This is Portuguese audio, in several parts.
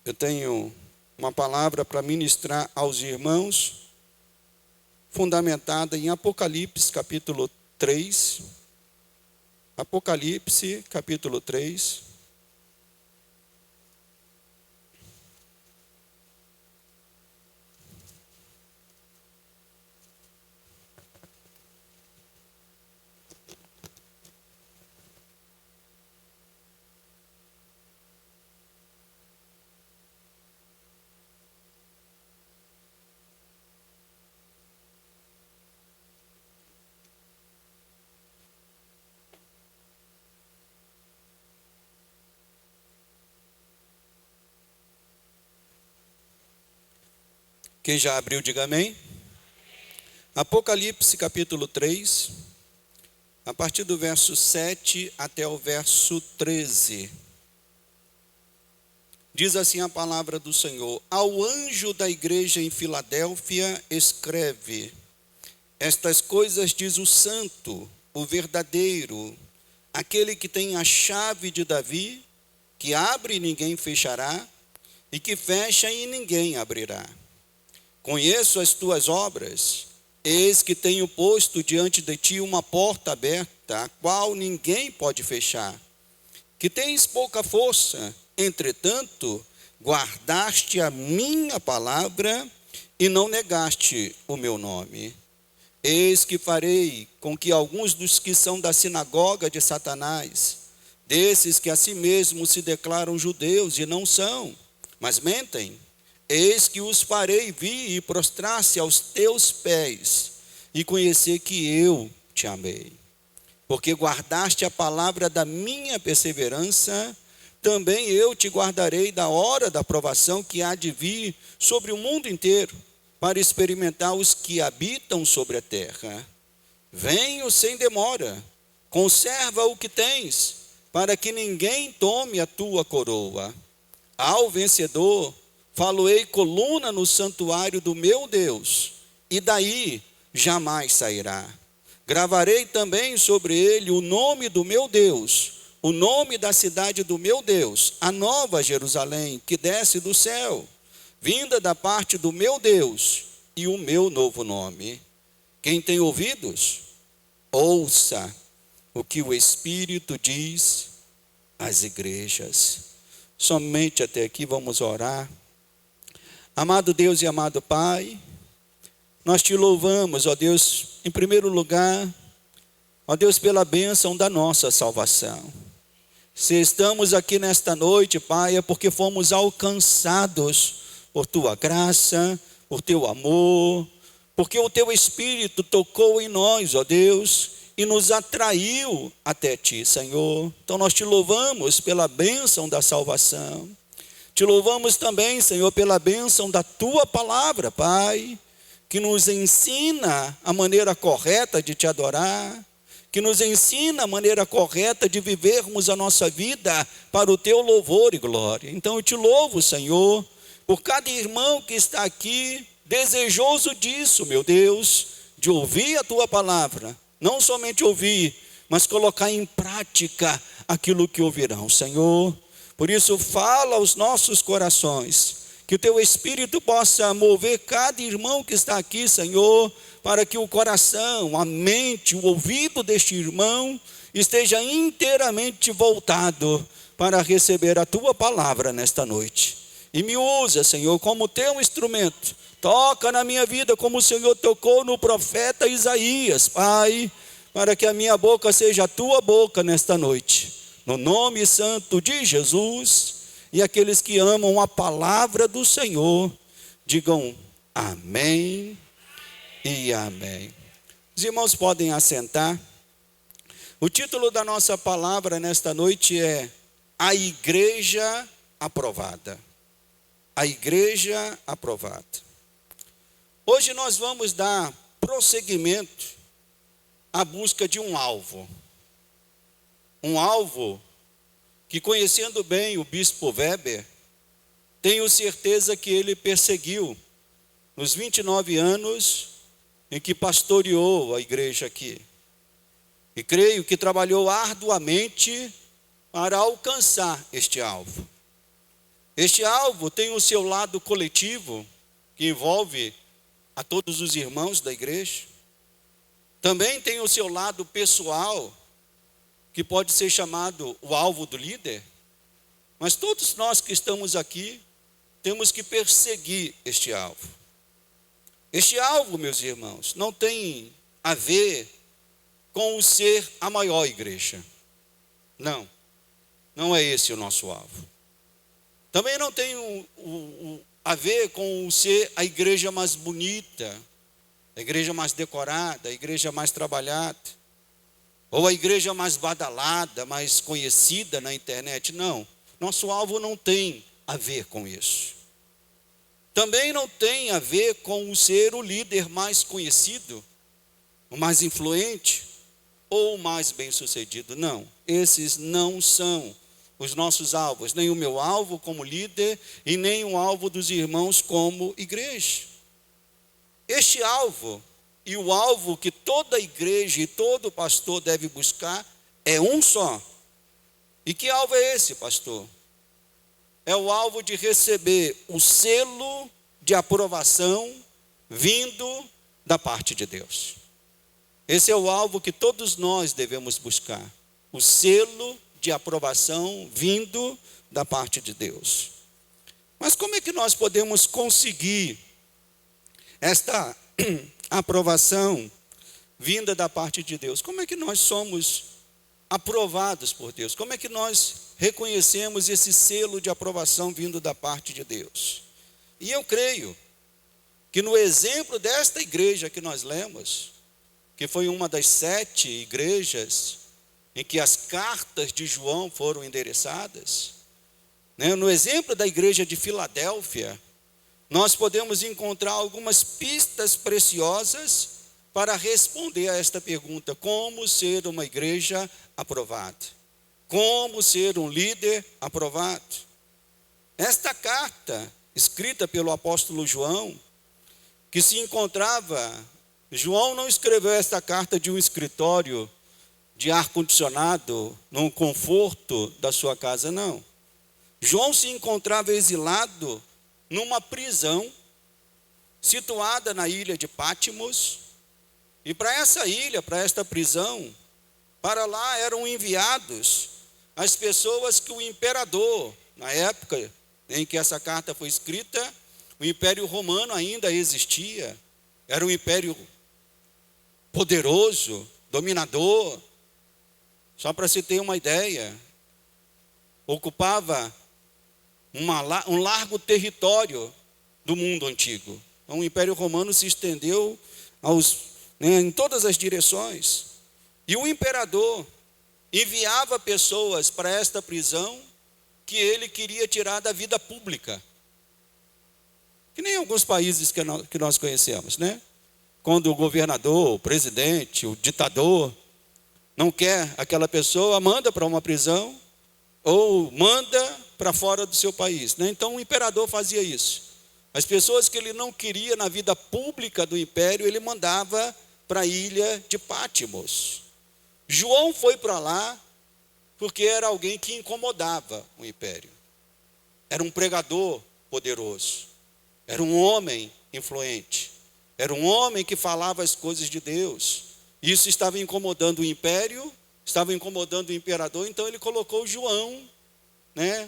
Eu tenho uma palavra para ministrar aos irmãos, fundamentada em Apocalipse, capítulo 3. Apocalipse, capítulo 3. Quem já abriu, diga amém. Apocalipse capítulo 3, a partir do verso 7 até o verso 13. Diz assim a palavra do Senhor: ao anjo da igreja em Filadélfia escreve: estas coisas diz o santo, o verdadeiro, aquele que tem a chave de Davi, que abre e ninguém fechará, e que fecha e ninguém abrirá. Conheço as tuas obras, eis que tenho posto diante de ti uma porta aberta, a qual ninguém pode fechar. Que tens pouca força, entretanto, guardaste a minha palavra e não negaste o meu nome. Eis que farei com que alguns dos que são da sinagoga de Satanás, desses que a si mesmos se declaram judeus e não são, mas mentem, eis que os farei vir e prostrar-se aos teus pés e conhecer que eu te amei. Porque guardaste a palavra da minha perseverança, também eu te guardarei da hora da provação que há de vir sobre o mundo inteiro, para experimentar os que habitam sobre a terra. Venho sem demora, conserva o que tens, para que ninguém tome a tua coroa. Ao vencedor, falo-ei coluna no santuário do meu Deus, e daí jamais sairá. Gravarei também sobre ele o nome do meu Deus, o nome da cidade do meu Deus, a nova Jerusalém, que desce do céu, vinda da parte do meu Deus, e o meu novo nome. Quem tem ouvidos, ouça o que o Espírito diz às igrejas. Somente até aqui vamos orar. Amado Deus e amado Pai, nós te louvamos, ó Deus, em primeiro lugar, ó Deus, pela bênção da nossa salvação. Se estamos aqui nesta noite, Pai, é porque fomos alcançados por Tua graça, por Teu amor, porque o Teu Espírito tocou em nós, ó Deus, e nos atraiu até Ti, Senhor. Então nós te louvamos pela bênção da salvação. Te louvamos também, Senhor, pela bênção da Tua palavra, Pai, que nos ensina a maneira correta de Te adorar, que nos ensina a maneira correta de vivermos a nossa vida para o Teu louvor e glória. Então eu te louvo, Senhor, por cada irmão que está aqui, desejoso disso, meu Deus, de ouvir a Tua palavra, não somente ouvir, mas colocar em prática aquilo que ouvirão, Senhor. Por isso, fala aos nossos corações, que o Teu Espírito possa mover cada irmão que está aqui, Senhor, para que o coração, a mente, o ouvido deste irmão esteja inteiramente voltado para receber a Tua palavra nesta noite. E me usa, Senhor, como Teu instrumento. Toca na minha vida como o Senhor tocou no profeta Isaías, Pai, para que a minha boca seja a Tua boca nesta noite. No nome santo de Jesus, e aqueles que amam a palavra do Senhor, digam amém e amém. Os irmãos podem assentar. O título da nossa palavra nesta noite é A Igreja Aprovada. A Igreja Aprovada. Hoje nós vamos dar prosseguimento à busca de um alvo. Um alvo que, conhecendo bem o bispo Weber, tenho certeza que ele perseguiu nos 29 anos em que pastoreou a igreja aqui. E creio que trabalhou arduamente para alcançar este alvo. Este alvo tem o seu lado coletivo, que envolve a todos os irmãos da igreja. Também tem o seu lado pessoal, que pode ser chamado o alvo do líder. Mas todos nós que estamos aqui, temos que perseguir este alvo. Este alvo, meus irmãos, não tem a ver com o ser a maior igreja. Não, não é esse o nosso alvo. Também não tem a ver com o ser a igreja mais bonita, a igreja mais decorada, a igreja mais trabalhada, ou a igreja mais badalada, mais conhecida na internet. Não, nosso alvo não tem a ver com isso. Também não tem a ver com o ser o líder mais conhecido, o mais influente, ou o mais bem-sucedido. Não, esses não são os nossos alvos, nem o meu alvo como líder e nem o alvo dos irmãos como igreja. Este alvo e o alvo que toda igreja e todo pastor deve buscar é um só. E que alvo é esse, pastor? É o alvo de receber o selo de aprovação vindo da parte de Deus. Esse é o alvo que todos nós devemos buscar. O selo de aprovação vindo da parte de Deus. Mas como é que nós podemos conseguir esta aprovação vinda da parte de Deus? Como é que nós somos aprovados por Deus? Como é que nós reconhecemos esse selo de aprovação vindo da parte de Deus? E eu creio que no exemplo desta igreja que nós lemos, que foi uma das 7 igrejas em que as cartas de João foram endereçadas, no exemplo da igreja de Filadélfia, nós podemos encontrar algumas pistas preciosas para responder a esta pergunta: como ser uma igreja aprovada? Como ser um líder aprovado? Esta carta, escrita pelo apóstolo João, que se encontrava, João não escreveu esta carta de um escritório de ar-condicionado, num conforto da sua casa, não. João se encontrava exilado numa prisão situada na ilha de Pátimos, e para essa ilha, para esta prisão, para lá eram enviados as pessoas que o imperador, na época em que essa carta foi escrita, o Império Romano ainda existia, era um império poderoso, dominador. Só para se ter uma ideia, ocupava um largo território do mundo antigo. Então, o Império Romano se estendeu em todas as direções. E o imperador enviava pessoas para esta prisão que ele queria tirar da vida pública. Que nem alguns países que nós conhecemos, né? Quando o governador, o presidente, o ditador não quer aquela pessoa, manda para uma prisão ou manda para fora do seu país, né? Então o imperador fazia isso. As pessoas que ele não queria na vida pública do império, ele mandava para a ilha de Pátimos. João foi para lá porque era alguém que incomodava o império. Era um pregador poderoso. Era um homem influente. Era um homem que falava as coisas de Deus. Isso estava incomodando o império, estava incomodando o imperador, então ele colocou João,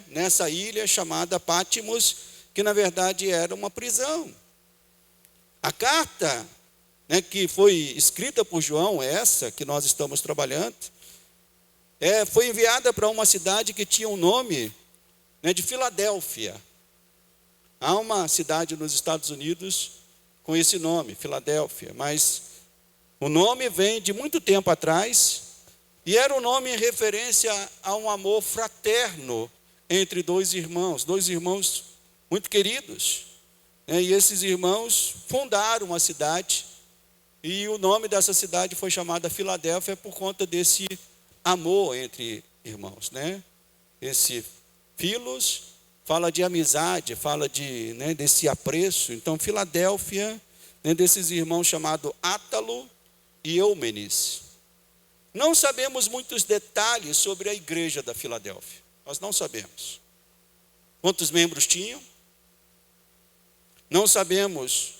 nessa ilha chamada Pátimos, que na verdade era uma prisão. A carta, que foi escrita por João, essa que nós estamos trabalhando, foi enviada para uma cidade que tinha o nome de Filadélfia. Há uma cidade nos Estados Unidos com esse nome, Filadélfia, mas o nome vem de muito tempo atrás, e era um nome em referência a um amor fraterno entre dois irmãos muito queridos. E esses irmãos fundaram uma cidade, e o nome dessa cidade foi chamada Filadélfia por conta desse amor entre irmãos. Esse filos fala de amizade, fala desse apreço. Então, Filadélfia, desses irmãos chamados Átalo e Eúmenes. Não sabemos muitos detalhes sobre a igreja da Filadélfia. Nós não sabemos. Quantos membros tinham? Não sabemos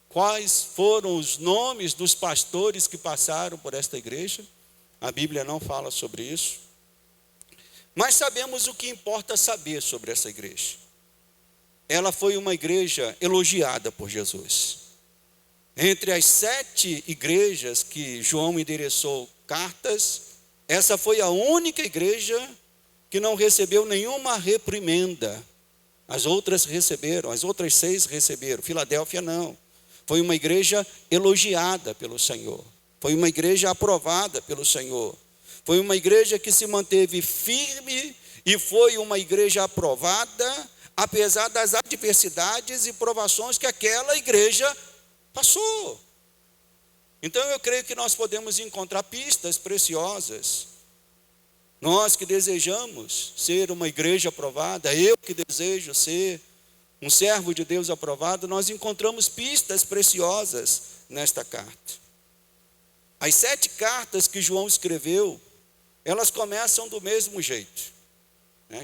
quais foram os nomes dos pastores que passaram por esta igreja. A Bíblia não fala sobre isso. Mas sabemos o que importa saber sobre essa igreja. Ela foi uma igreja elogiada por Jesus. Entre as 7 igrejas que João endereçou cartas, essa foi a única igreja que não recebeu nenhuma reprimenda. As outras receberam, as outras 6 receberam. Filadélfia não. Foi uma igreja elogiada pelo Senhor. Foi uma igreja aprovada pelo Senhor. Foi uma igreja que se manteve firme e foi uma igreja aprovada, apesar das adversidades e provações que aquela igreja passou. Então eu creio que nós podemos encontrar pistas preciosas. Nós que desejamos ser uma igreja aprovada, eu que desejo ser um servo de Deus aprovado, nós encontramos pistas preciosas nesta carta. As 7 cartas que João escreveu, elas começam do mesmo jeito.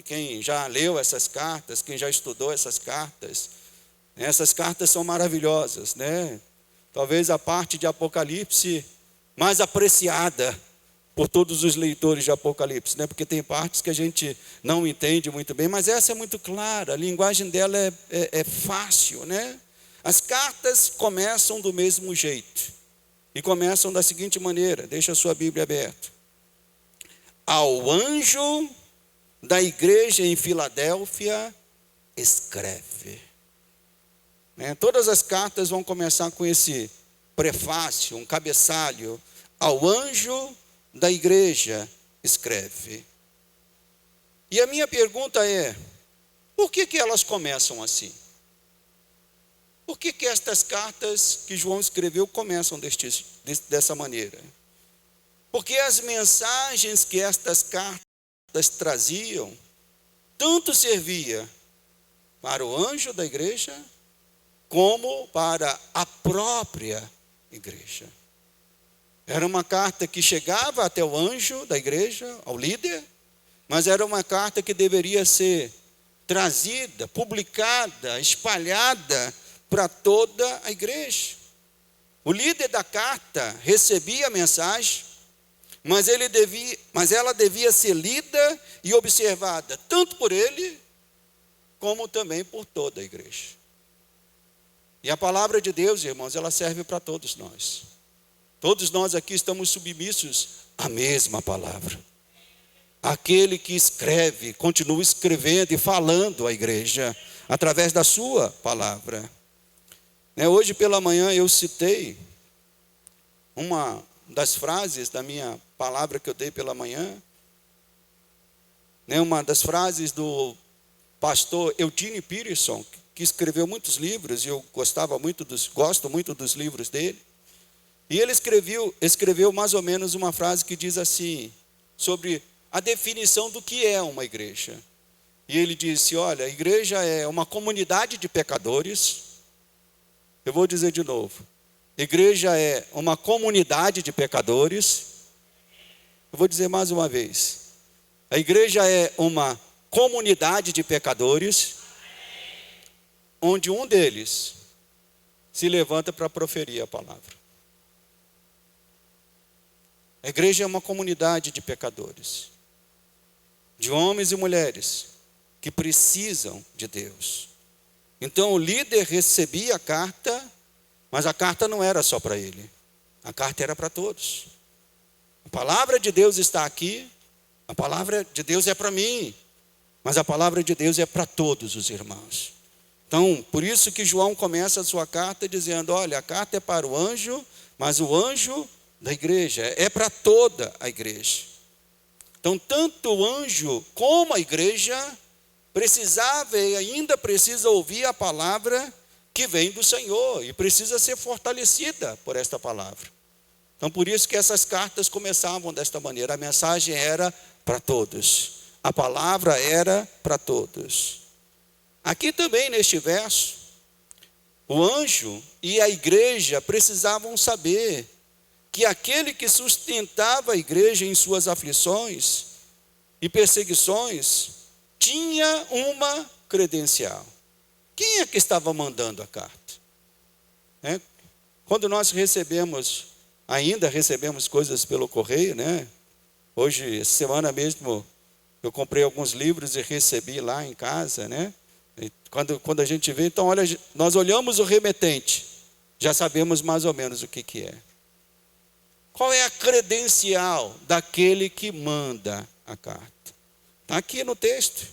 Quem já leu essas cartas, quem já estudou essas cartas são maravilhosas, né? Talvez a parte de Apocalipse mais apreciada por todos os leitores de Apocalipse, né? Porque tem partes que a gente não entende muito bem, mas essa é muito clara, a linguagem dela é fácil, né? As cartas começam do mesmo jeito, e começam da seguinte maneira, deixa a sua Bíblia aberta. Ao anjo da igreja em Filadélfia, escreve. Todas as cartas vão começar com esse prefácio, um cabeçalho. Ao anjo da igreja, escreve. E a minha pergunta é, por que elas começam assim? Por que estas cartas que João escreveu começam dessa maneira? Porque as mensagens que estas cartas traziam, tanto servia para o anjo da igreja, como para a própria igreja. Era uma carta que chegava até o anjo da igreja, ao líder, mas era uma carta que deveria ser trazida, publicada, espalhada para toda a igreja. O líder da carta recebia a mensagem, mas ela devia ser lida e observada, tanto por ele, como também por toda a igreja. E a palavra de Deus, irmãos, ela serve para todos nós. Todos nós aqui estamos submissos à mesma palavra. Aquele que escreve, continua escrevendo e falando à igreja, através da sua palavra. Hoje pela manhã eu citei uma das frases da minha palavra que eu dei pela manhã. Uma das frases do pastor Eugene Peterson, que escreveu muitos livros, e eu gosto muito dos livros dele. E ele escreveu mais ou menos uma frase que diz assim, sobre a definição do que é uma igreja. E ele disse, olha, a igreja é uma comunidade de pecadores. Eu vou dizer de novo. Igreja é uma comunidade de pecadores. Eu vou dizer mais uma vez. A igreja é uma comunidade de pecadores, onde um deles se levanta para proferir a palavra. A igreja é uma comunidade de pecadores, de homens e mulheres que precisam de Deus. Então o líder recebia a carta, mas a carta não era só para ele, a carta era para todos. A palavra de Deus está aqui, a palavra de Deus é para mim, mas a palavra de Deus é para todos os irmãos. Então, por isso que João começa a sua carta dizendo, olha, a carta é para o anjo, mas o anjo da igreja é para toda a igreja. Então, tanto o anjo como a igreja precisava e ainda precisa ouvir a palavra que vem do Senhor e precisa ser fortalecida por esta palavra. Então, por isso que essas cartas começavam desta maneira. A mensagem era para todos. A palavra era para todos. Aqui também neste verso, o anjo e a igreja precisavam saber que aquele que sustentava a igreja em suas aflições e perseguições tinha uma credencial. Quem é que estava mandando a carta? Quando nós ainda recebemos coisas pelo correio, né? Hoje, semana mesmo, eu comprei alguns livros e recebi lá em casa, né? E quando a gente vê, então, olha, nós olhamos o remetente, já sabemos mais ou menos o que é. Qual é a credencial daquele que manda a carta? Está aqui no texto.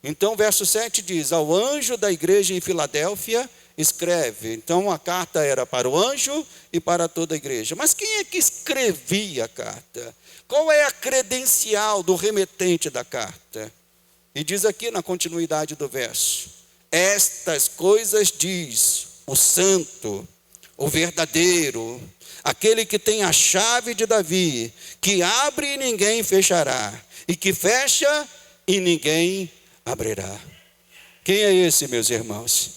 Então, verso 7 diz: ao anjo da igreja em Filadélfia, escreve. Então, a carta era para o anjo e para toda a igreja. Mas quem é que escrevia a carta? Qual é a credencial do remetente da carta? E diz aqui na continuidade do verso: estas coisas diz o santo, o verdadeiro, aquele que tem a chave de Davi, que abre e ninguém fechará, e que fecha e ninguém abrirá. Quem é esse, meus irmãos?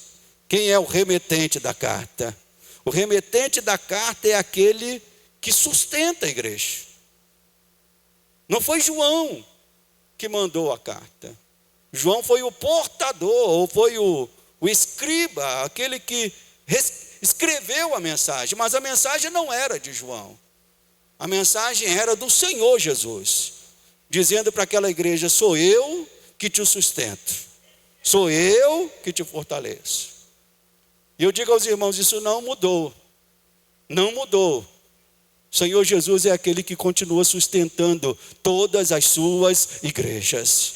Quem é o remetente da carta? O remetente da carta é aquele que sustenta a igreja. Não foi João que mandou a carta. João foi o portador, ou foi o escriba, aquele que escreveu a mensagem. Mas a mensagem não era de João. A mensagem era do Senhor Jesus, dizendo para aquela igreja: sou eu que te sustento, sou eu que te fortaleço. E eu digo aos irmãos, isso não mudou. Não mudou. O Senhor Jesus é aquele que continua sustentando todas as suas igrejas.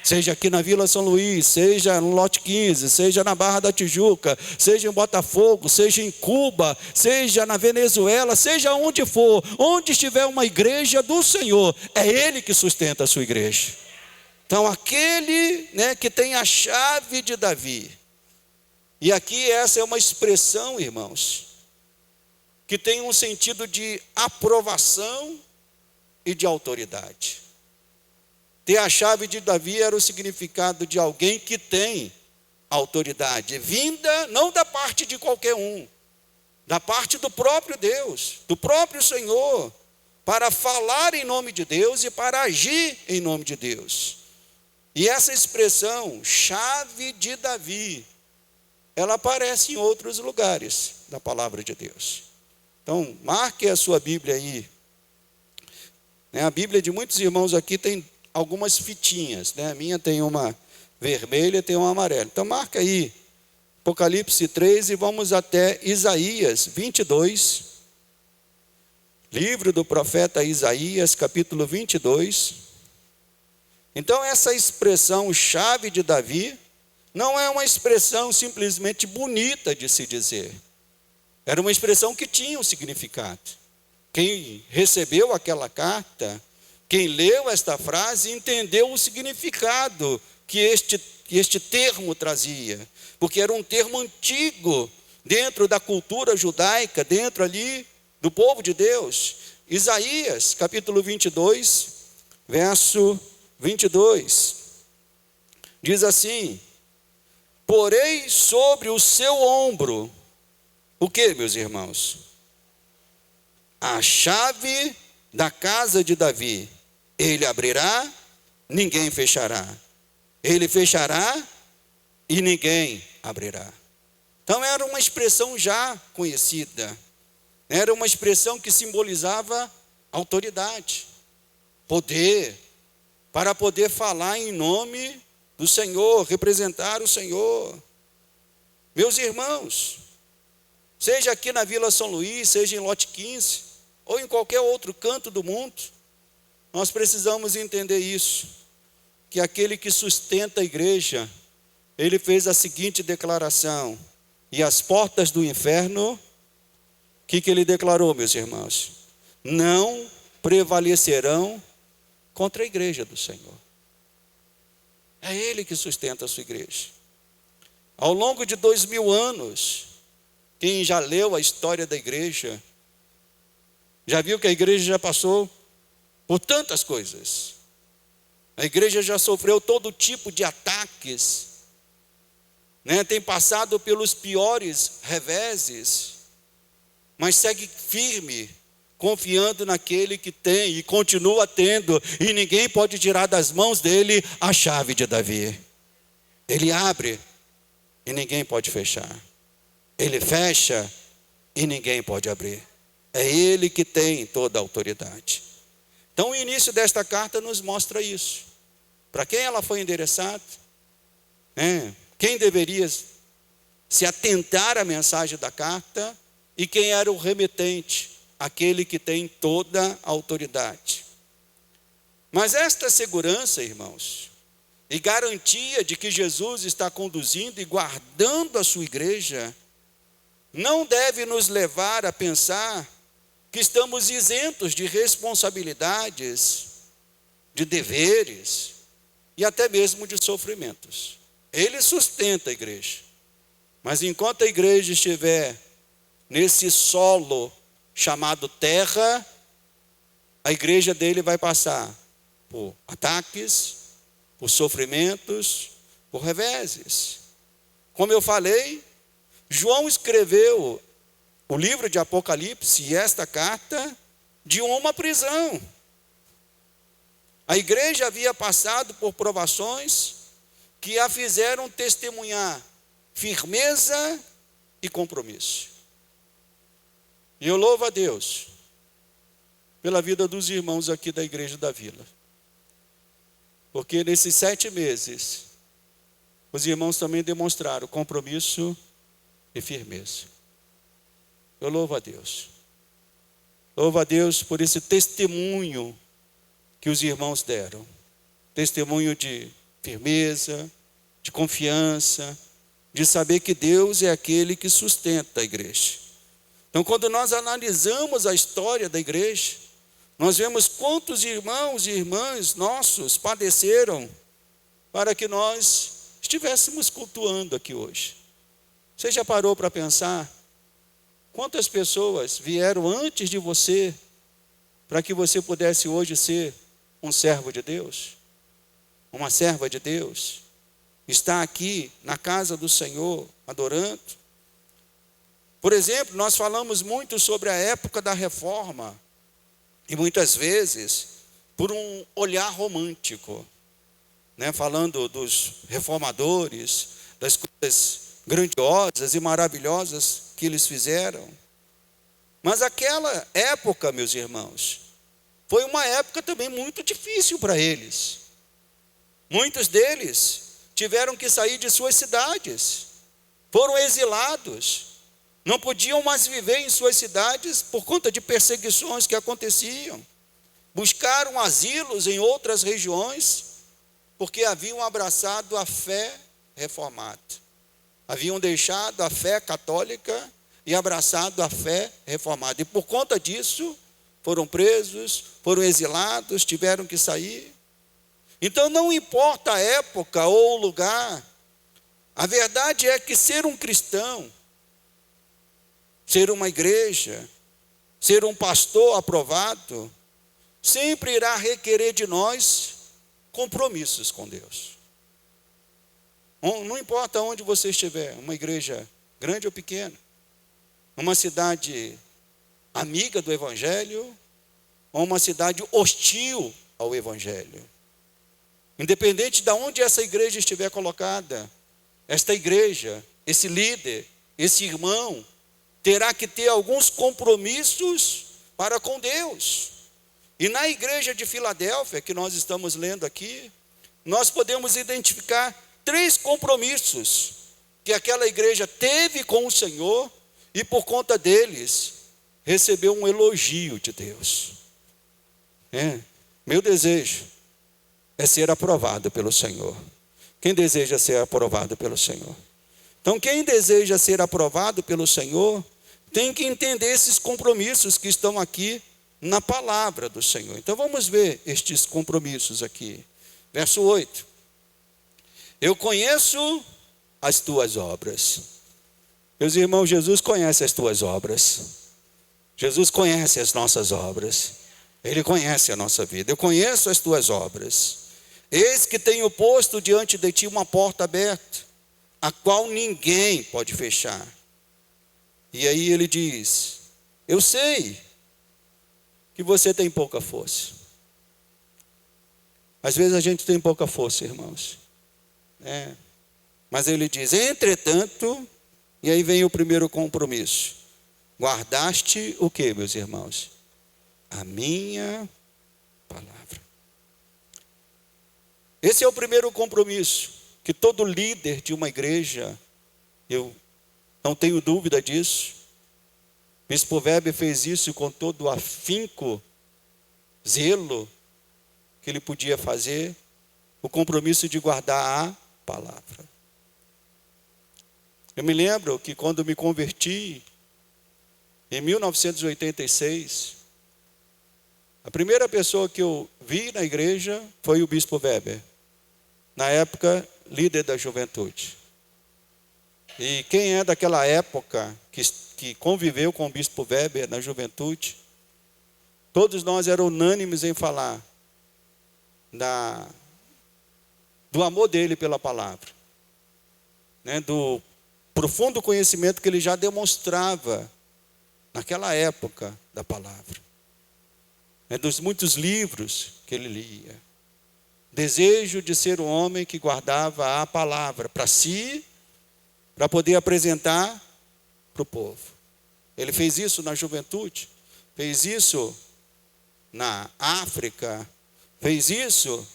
Seja aqui na Vila São Luís, seja no Lote 15, seja na Barra da Tijuca, seja em Botafogo, seja em Cuba, seja na Venezuela, seja onde for, onde estiver uma igreja do Senhor, é Ele que sustenta a sua igreja. Então aquele, que tem a chave de Davi. E aqui essa é uma expressão, irmãos, que tem um sentido de aprovação e de autoridade. Ter a chave de Davi era o significado de alguém que tem autoridade, vinda não da parte de qualquer um, da parte do próprio Deus, do próprio Senhor, para falar em nome de Deus e para agir em nome de Deus. E essa expressão, chave de Davi, ela aparece em outros lugares da palavra de Deus. Então, marque a sua Bíblia aí. A Bíblia de muitos irmãos aqui tem algumas fitinhas. A minha tem uma vermelha e tem uma amarela. Então, marca aí Apocalipse 3 e vamos até Isaías 22. Livro do profeta Isaías, capítulo 22. Então, essa expressão chave de Davi não é uma expressão simplesmente bonita de se dizer. Era uma expressão que tinha um significado. Quem recebeu aquela carta, quem leu esta frase, entendeu o significado que este termo trazia. Porque era um termo antigo, dentro da cultura judaica, dentro ali do povo de Deus. Isaías, capítulo 22, verso 22. Diz assim: porei sobre o seu ombro, o que, meus irmãos? A chave da casa de Davi. Ele abrirá, ninguém fechará. Ele fechará e ninguém abrirá. Então era uma expressão já conhecida. Era uma expressão que simbolizava autoridade, poder, para poder falar em nome do Senhor, representar o Senhor. Meus irmãos, seja aqui na Vila São Luís, seja em Lote 15, ou em qualquer outro canto do mundo, nós precisamos entender isso, que aquele que sustenta a igreja, ele fez a seguinte declaração: e as portas do inferno, o que ele declarou, meus irmãos? Não prevalecerão contra a igreja do Senhor. É Ele que sustenta a sua igreja. Ao longo de 2000 anos, quem já leu a história da igreja, já viu que a igreja já passou por tantas coisas. A igreja já sofreu todo tipo de ataques, tem passado pelos piores reveses, mas segue firme, confiando naquele que tem e continua tendo, e ninguém pode tirar das mãos dele a chave de Davi. Ele abre e ninguém pode fechar. Ele fecha e ninguém pode abrir. É ele que tem toda a autoridade. Então o início desta carta nos mostra isso. Para quem ela foi endereçada? Quem deveria se atentar à mensagem da carta? E quem era o remetente? Aquele que tem toda a autoridade. Mas esta segurança, irmãos, e garantia de que Jesus está conduzindo e guardando a sua igreja, não deve nos levar a pensar que estamos isentos de responsabilidades, de deveres e até mesmo de sofrimentos. Ele sustenta a igreja, mas enquanto a igreja estiver nesse solo chamado terra, a igreja dele vai passar por ataques, por sofrimentos, por reveses. Como eu falei, João escreveu o livro de Apocalipse e esta carta de uma prisão. A igreja havia passado por provações que a fizeram testemunhar firmeza e compromisso. E eu louvo a Deus pela vida dos irmãos aqui da igreja da Vila. Porque nesses 7 meses, os irmãos também demonstraram compromisso e firmeza. Eu louvo a Deus. Louvo a Deus por esse testemunho que os irmãos deram. Testemunho de firmeza, de confiança, de saber que Deus é aquele que sustenta a igreja. Então, quando nós analisamos a história da igreja, nós vemos quantos irmãos e irmãs nossos padeceram para que nós estivéssemos cultuando aqui hoje. Você já parou para pensar quantas pessoas vieram antes de você para que você pudesse hoje ser um servo de Deus, uma serva de Deus, estar aqui na casa do Senhor adorando? Por exemplo, nós falamos muito sobre a época da reforma, e muitas vezes por um olhar romântico, falando dos reformadores, das coisas grandiosas e maravilhosas que eles fizeram. Mas aquela época, meus irmãos, foi uma época também muito difícil para eles. Muitos deles tiveram que sair de suas cidades, foram exilados, não podiam mais viver em suas cidades por conta de perseguições que aconteciam. Buscaram asilos em outras regiões, porque haviam abraçado a fé reformada. Haviam deixado a fé católica e abraçado a fé reformada. E por conta disso, foram presos, foram exilados, tiveram que sair. Então não importa a época ou o lugar, a verdade é que ser um cristão, ser uma igreja, ser um pastor aprovado, sempre irá requerer de nós compromissos com Deus. Não importa onde você estiver, uma igreja grande ou pequena, uma cidade amiga do Evangelho, ou uma cidade hostil ao Evangelho. Independente de onde essa igreja estiver colocada, esta igreja, esse líder, esse irmão, terá que ter alguns compromissos para com Deus. E na igreja de Filadélfia, que nós estamos lendo aqui, nós podemos identificar 3 compromissos que aquela igreja teve com o Senhor, e por conta deles, recebeu um elogio de Deus. Meu desejo é ser aprovado pelo Senhor. Quem deseja ser aprovado pelo Senhor? Então, quem deseja ser aprovado pelo Senhor, tem que entender esses compromissos que estão aqui na palavra do Senhor. Então, vamos ver estes compromissos aqui. Verso 8. Eu conheço as tuas obras. Meus irmãos, Jesus conhece as tuas obras. Jesus conhece as nossas obras. Ele conhece a nossa vida. Eu conheço as tuas obras. Eis que tenho posto diante de ti uma porta aberta, a qual ninguém pode fechar. E aí ele diz, eu sei e você tem pouca força. Às vezes a gente tem pouca força, irmãos. Mas ele diz, entretanto, e aí vem o primeiro compromisso. Guardaste o quê, meus irmãos? A minha palavra. Esse é o primeiro compromisso que todo líder de uma igreja, eu não tenho dúvida disso. Bispo Weber fez isso com todo o afinco, zelo que ele podia fazer, o compromisso de guardar a palavra. Eu me lembro que quando me converti, em 1986, a primeira pessoa que eu vi na igreja foi o Bispo Weber, na época líder da juventude. E quem é daquela época que conviveu com o Bispo Weber na juventude, todos nós eram unânimes em falar do amor dele pela palavra, do profundo conhecimento que ele já demonstrava naquela época da palavra, dos muitos livros que ele lia, desejo de ser um homem que guardava a palavra para si, para poder apresentar para o povo. Ele fez isso na juventude, fez isso na África, fez isso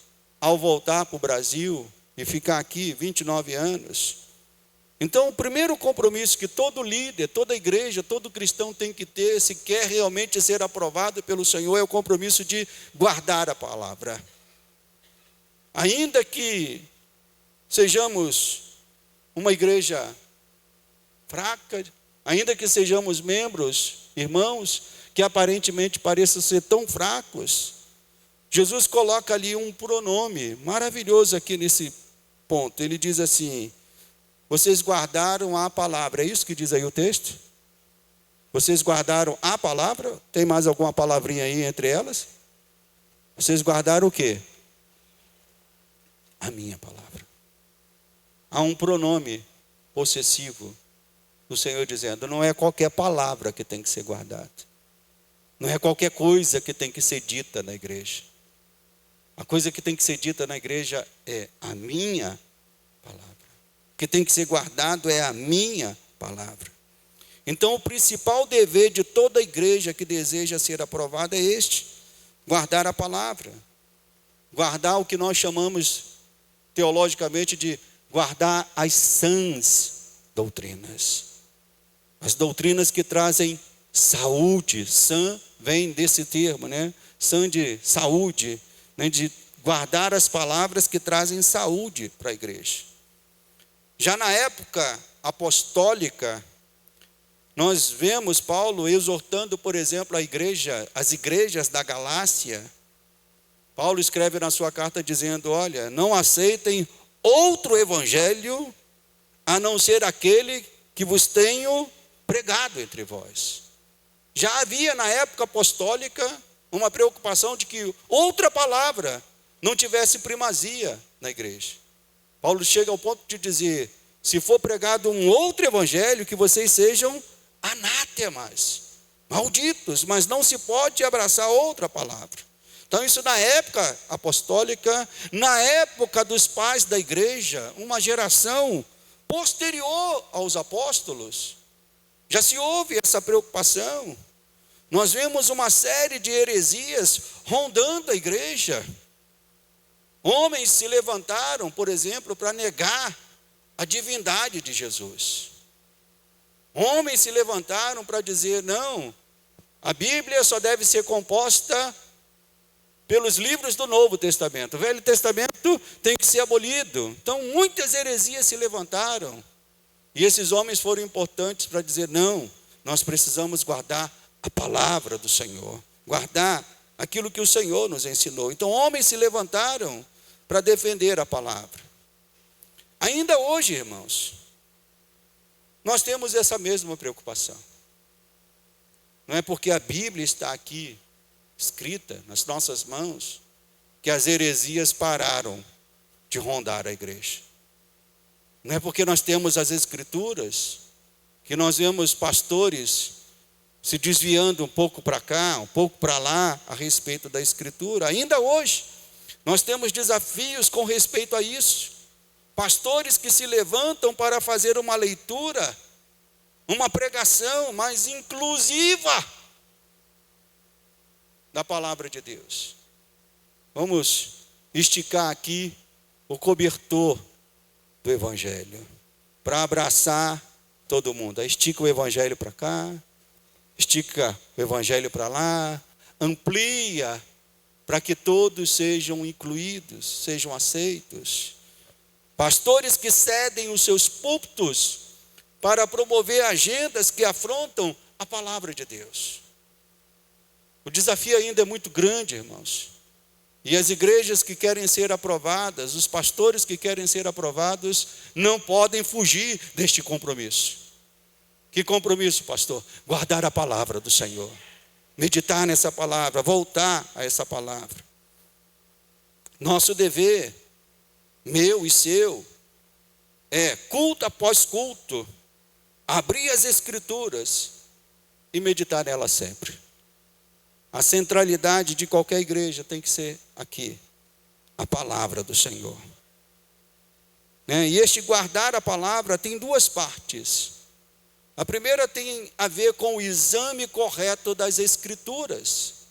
ao voltar para o Brasil e ficar aqui 29 anos. Então, o primeiro compromisso que todo líder, toda igreja, todo cristão tem que ter, se quer realmente ser aprovado pelo Senhor, é o compromisso de guardar a palavra. Ainda que sejamos uma igreja fraca, ainda que sejamos membros, irmãos, que aparentemente pareçam ser tão fracos, Jesus coloca ali um pronome maravilhoso aqui nesse ponto. Ele diz assim, vocês guardaram a palavra. É isso que diz aí o texto? Vocês guardaram a palavra? Tem mais alguma palavrinha aí entre elas? Vocês guardaram o quê? A minha palavra. Há um pronome possessivo do Senhor dizendo, não é qualquer palavra que tem que ser guardada. Não é qualquer coisa que tem que ser dita na igreja. A coisa que tem que ser dita na igreja é a minha palavra. O que tem que ser guardado é a minha palavra. Então, o principal dever de toda igreja que deseja ser aprovada é este: guardar a palavra. Guardar o que nós chamamos teologicamente de guardar as sãs doutrinas. As doutrinas que trazem saúde. Sã vem desse termo, Sã de saúde, de guardar as palavras que trazem saúde para a igreja. Já na época apostólica, nós vemos Paulo exortando, por exemplo, as igrejas da Galácia. Paulo escreve na sua carta dizendo, olha, não aceitem outro evangelho, a não ser aquele que vos tenho pregado entre vós. Já havia na época apostólica uma preocupação de que outra palavra não tivesse primazia na igreja. Paulo chega ao ponto de dizer, se for pregado um outro evangelho, que vocês sejam anátemas, malditos, mas não se pode abraçar outra palavra. Então isso na época apostólica, na época dos pais da igreja, uma geração posterior aos apóstolos, já se houve essa preocupação. Nós vemos uma série de heresias rondando a igreja. Homens se levantaram, por exemplo, para negar a divindade de Jesus. Homens se levantaram para dizer, não, a Bíblia só deve ser composta pelos livros do Novo Testamento. O Velho Testamento tem que ser abolido. Então, muitas heresias se levantaram. E esses homens foram importantes para dizer, não, nós precisamos guardar a palavra do Senhor. Guardar aquilo que o Senhor nos ensinou. Então, homens se levantaram para defender a palavra. Ainda hoje, irmãos, nós temos essa mesma preocupação. Não é porque a Bíblia está aqui, escrita nas nossas mãos, que as heresias pararam de rondar a igreja. Não é porque nós temos as escrituras, que nós vemos pastores se desviando um pouco para cá, um pouco para lá, a respeito da Escritura. Ainda hoje, nós temos desafios com respeito a isso. Pastores que se levantam para fazer uma leitura, uma pregação mais inclusiva da palavra de Deus. Vamos esticar aqui o cobertor do Evangelho, para abraçar todo mundo. Aí estica o Evangelho para cá, estica o Evangelho para lá, amplia para que todos sejam incluídos, sejam aceitos. Pastores que cedem os seus púlpitos para promover agendas que afrontam a palavra de Deus. O desafio ainda é muito grande, irmãos. E as igrejas que querem ser aprovadas, os pastores que querem ser aprovados, não podem fugir deste compromisso. Que compromisso, pastor? Guardar a palavra do Senhor. Meditar nessa palavra, voltar a essa palavra. Nosso dever, meu e seu, é culto após culto, abrir as Escrituras e meditar nelas sempre. A centralidade de qualquer igreja tem que ser aqui, a palavra do Senhor. E este guardar a palavra tem duas partes. A primeira tem a ver com o exame correto das Escrituras.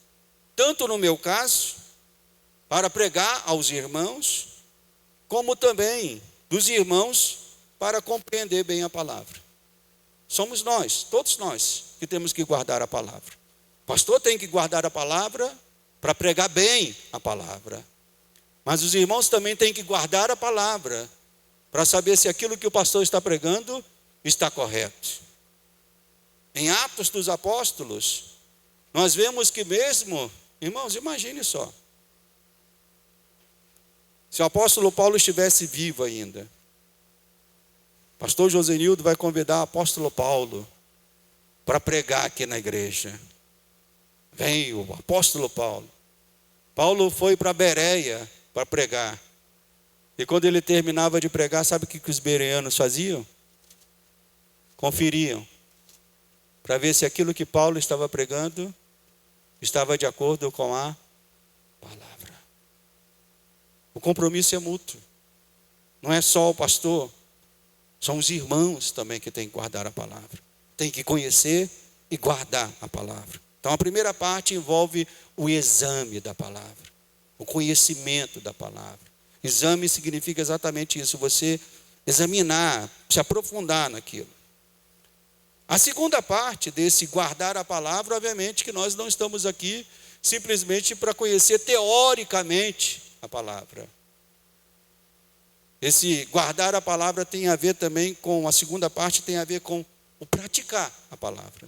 Tanto no meu caso, para pregar aos irmãos, como também dos irmãos para compreender bem a palavra. Somos nós, todos nós, que temos que guardar a palavra. O pastor tem que guardar a palavra para pregar bem a palavra. Mas os irmãos também têm que guardar a palavra para saber se aquilo que o pastor está pregando está correto. Em Atos dos Apóstolos, nós vemos que mesmo, irmãos, imagine só. Se o apóstolo Paulo estivesse vivo ainda, o pastor Josenildo vai convidar o apóstolo Paulo para pregar aqui na igreja. Vem o apóstolo Paulo. Paulo foi para Bereia para pregar. E quando ele terminava de pregar, sabe o que os bereanos faziam? Conferiam. Para ver se aquilo que Paulo estava pregando estava de acordo com a palavra. O compromisso é mútuo. Não é só o pastor. São os irmãos também que têm que guardar a palavra. Tem que conhecer e guardar a palavra. Então a primeira parte envolve o exame da palavra, o conhecimento da palavra. Exame significa exatamente isso, você examinar, se aprofundar naquilo. A segunda parte desse guardar a palavra, obviamente que nós não estamos aqui simplesmente para conhecer teoricamente a palavra. Esse guardar a palavra tem a ver também com, a segunda parte tem a ver com o praticar a palavra.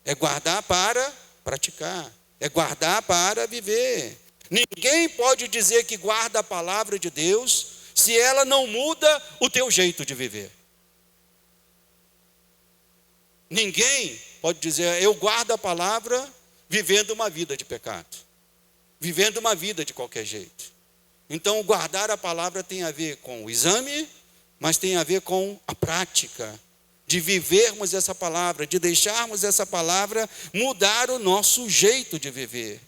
É guardar para praticar. É guardar para viver. Ninguém pode dizer que guarda a palavra de Deus se ela não muda o teu jeito de viver. Ninguém pode dizer, eu guardo a palavra vivendo uma vida de pecado. Vivendo uma vida de qualquer jeito. Então, guardar a palavra tem a ver com o exame, mas tem a ver com a prática. De vivermos essa palavra, de deixarmos essa palavra mudar o nosso jeito de viver.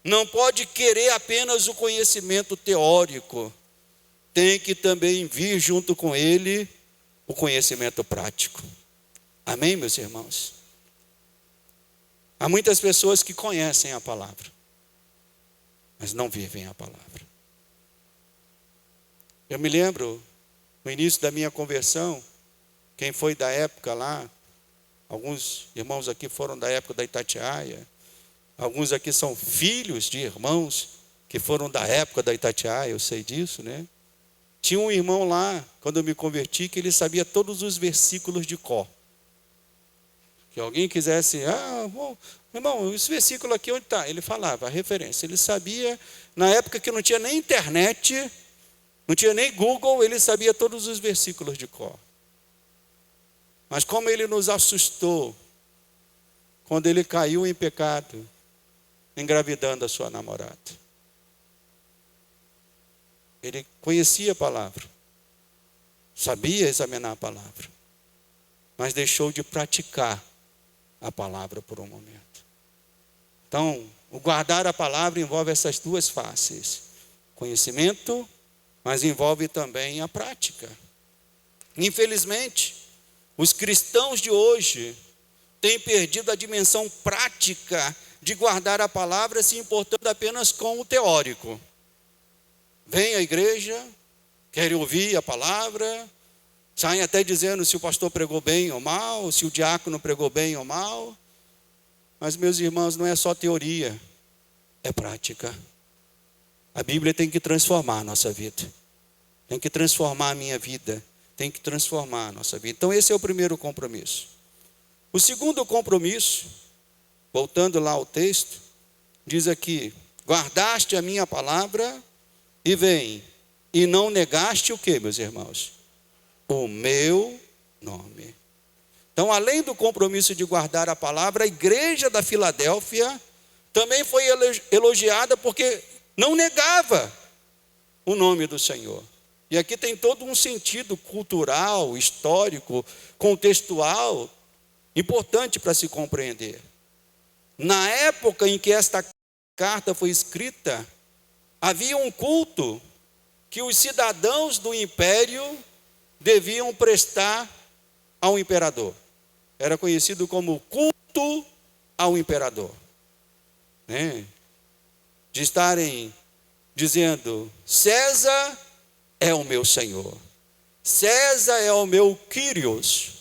Não pode querer apenas o conhecimento teórico. Tem que também vir junto com ele o conhecimento prático. Amém, meus irmãos? Há muitas pessoas que conhecem a palavra, mas não vivem a palavra. Eu me lembro, no início da minha conversão, quem foi da época lá, alguns irmãos aqui foram da época da Itatiaia, alguns aqui são filhos de irmãos que foram da época da Itatiaia, eu sei disso, né? Tinha um irmão lá, quando eu me converti, que ele sabia todos os versículos de cor. Que alguém quisesse, irmão, esse versículo aqui onde está? Ele falava a referência, ele sabia, na época que não tinha nem internet, não tinha nem Google, ele sabia todos os versículos de cor. Mas como ele nos assustou quando ele caiu em pecado, engravidando a sua namorada. Ele conhecia a palavra, sabia examinar a palavra, mas deixou de praticar a palavra por um momento. Então, o guardar a palavra envolve essas duas faces. Conhecimento, mas envolve também a prática. Infelizmente, os cristãos de hoje têm perdido a dimensão prática de guardar a palavra, se importando apenas com o teórico. Vem à igreja, querem ouvir a palavra, saem até dizendo se o pastor pregou bem ou mal, se o diácono pregou bem ou mal. Mas, meus irmãos, não é só teoria, é prática. A Bíblia tem que transformar a nossa vida, tem que transformar a minha vida, tem que transformar a nossa vida. Então esse é o primeiro compromisso. O segundo compromisso, voltando lá ao texto, diz aqui: guardaste a minha palavra e vem, e não negaste o que, meus irmãos? O meu nome. Então, além do compromisso de guardar a palavra, a igreja da Filadélfia também foi elogiada porque não negava o nome do Senhor. E aqui tem todo um sentido cultural, histórico, contextual, importante para se compreender. Na época em que esta carta foi escrita, havia um culto que os cidadãos do império deviam prestar ao imperador. Era conhecido como culto ao imperador. De estarem dizendo: César é o meu Senhor. César é o meu Kyrios.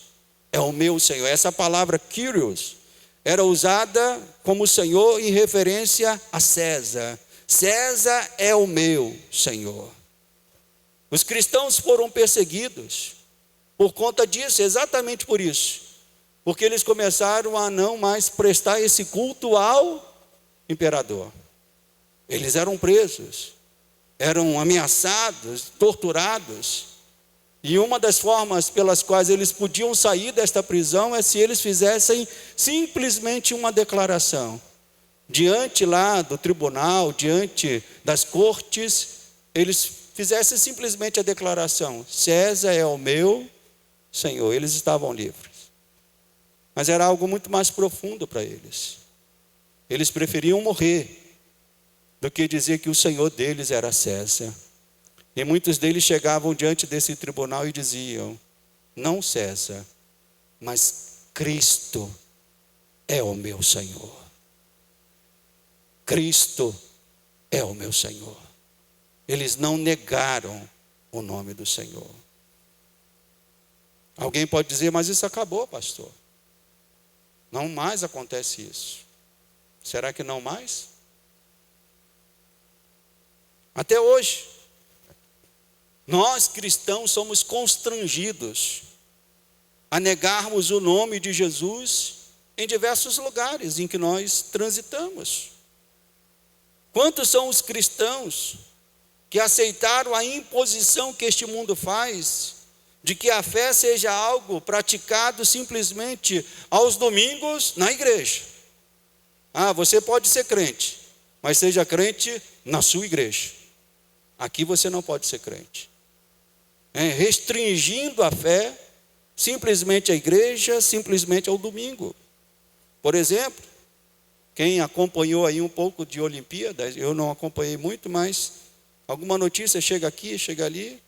É o meu Senhor. Essa palavra Kyrios era usada como Senhor em referência a César. César é o meu Senhor. Os cristãos foram perseguidos por conta disso, exatamente por isso. Porque eles começaram a não mais prestar esse culto ao imperador. Eles eram presos, eram ameaçados, torturados. E uma das formas pelas quais eles podiam sair desta prisão é se eles fizessem simplesmente uma declaração. Diante lá do tribunal, diante das cortes, eles fizessem simplesmente a declaração: César é o meu Senhor. Eles estavam livres. Mas era algo muito mais profundo para eles. Eles preferiam morrer do que dizer que o Senhor deles era César. E muitos deles chegavam diante desse tribunal e diziam: não César, mas Cristo é o meu Senhor. Cristo é o meu Senhor. Eles não negaram o nome do Senhor. Alguém pode dizer: mas isso acabou, pastor. Não mais acontece isso. Será que não mais? Até hoje, nós cristãos somos constrangidos a negarmos o nome de Jesus em diversos lugares em que nós transitamos. Quantos são os cristãos que aceitaram a imposição que este mundo faz de que a fé seja algo praticado simplesmente aos domingos na igreja? Você pode ser crente, mas seja crente na sua igreja. Aqui você não pode ser crente. Restringindo a fé simplesmente à igreja, simplesmente ao domingo. Por exemplo, quem acompanhou aí um pouco de Olimpíadas, eu não acompanhei muito, mas alguma notícia chega aqui, chega ali.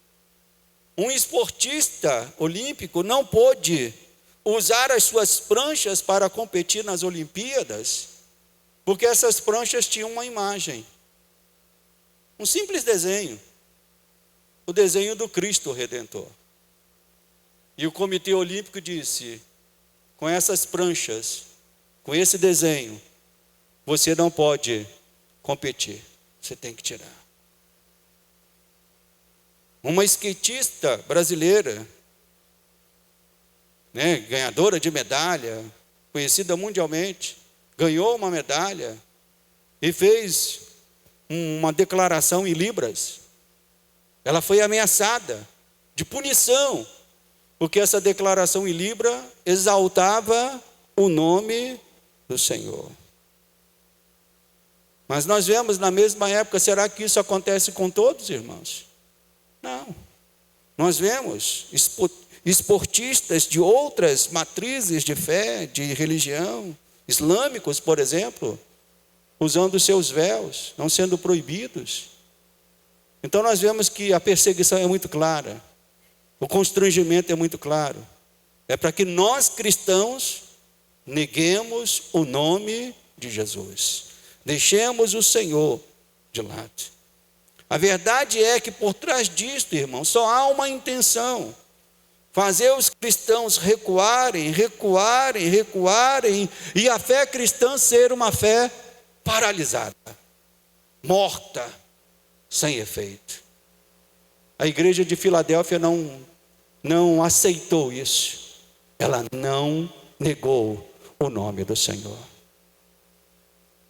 Um esportista olímpico não pôde usar as suas pranchas para competir nas Olimpíadas, porque essas pranchas tinham uma imagem. Um simples desenho. O desenho do Cristo Redentor. E o Comitê Olímpico disse: com essas pranchas, com esse desenho, você não pode competir. Você tem que tirar. Uma skatista brasileira, ganhadora de medalha, conhecida mundialmente, ganhou uma medalha e fez uma declaração em libras. Ela foi ameaçada de punição, porque essa declaração em libra exaltava o nome do Senhor. Mas nós vemos na mesma época, será que isso acontece com todos, irmãos? Não. Nós vemos esportistas de outras matrizes de fé, de religião, islâmicos, por exemplo, usando seus véus, não sendo proibidos. Então nós vemos que a perseguição é muito clara, o constrangimento é muito claro. É para que nós cristãos neguemos o nome de Jesus, deixemos o Senhor de lado. A verdade é que por trás disto, irmão, só há uma intenção: fazer os cristãos recuarem, e a fé cristã ser uma fé paralisada, morta, sem efeito. A igreja de Filadélfia não aceitou isso. Ela não negou o nome do Senhor.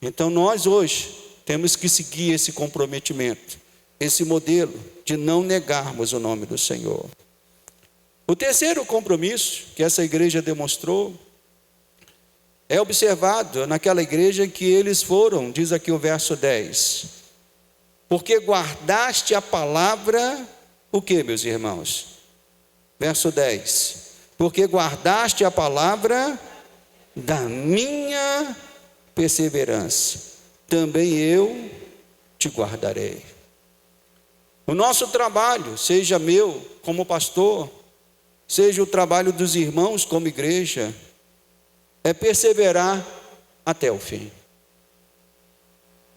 Então nós hoje temos que seguir esse comprometimento, esse modelo de não negarmos o nome do Senhor. O terceiro compromisso que essa igreja demonstrou é observado naquela igreja que eles foram, diz aqui o verso 10, porque guardaste a palavra, o que, meus irmãos? Verso 10, porque guardaste a palavra da minha perseverança, também eu te guardarei. O nosso trabalho, seja meu como pastor, seja o trabalho dos irmãos como igreja, é perseverar até o fim.